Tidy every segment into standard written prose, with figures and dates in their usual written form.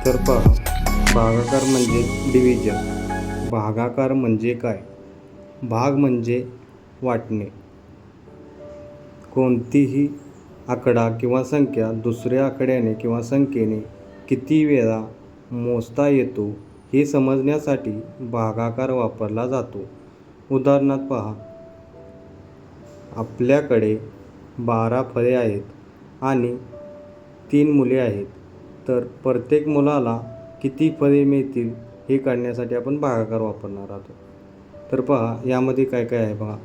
तर पहा, भागाकार म्हणजे डिव्हिजन. भागाकार म्हणजे काय? भाग म्हणजे वाटणे. कोणतीही आकडा किंवा संख्या दुसऱ्या आकड्याने किंवा संख्येने किती वेळा मोजता येतो हे समजण्यासाठी भागाकार वापरला जातो. उदाहरणार्थ पहा, आपल्याकडे 12 फळे आहेत आणि 3 मुले आहेत, तर प्रत्येक मुलाला किती फळे मिळतील हे काढण्यासाठी आपण भागाकार वापरणार आहोत. तर पहा, यामध्ये काय काय आहे पहा.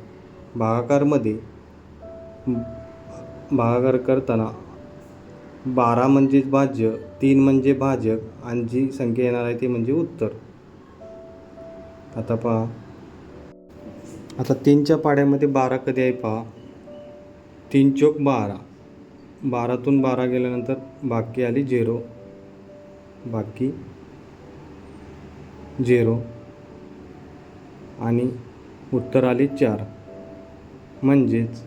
भागाकार करताना 12 म्हणजेच भाज्य, 3 म्हणजे भाजक आणि जी संख्या येणार आहे ती म्हणजे उत्तर. आता पहा, आता 3च्या पाड्यामध्ये 12 कधी आहे पहा. 3 चोक 12. 12तून 12 गेल्यानंतर बाकी आली 0, बाकी 0 आणि उत्तर आले 4. म्हणजेच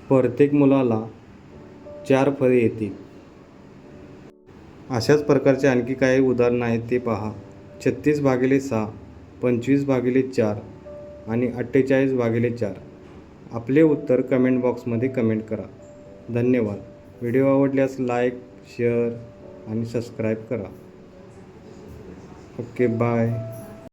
प्रत्येक मुलाला 4 फळे येतील. अशाच प्रकारचे आणखी काही उदाहरणं आहेत ते पहा. 36/6, 25/4 आणि 48/4. आपले उत्तर कमेंट बॉक्समध्ये कमेंट करा. धन्यवाद. व्हिडिओ आवडल्यास लाईक, शेअर आणि सबस्क्राईब करा. Okay, bye.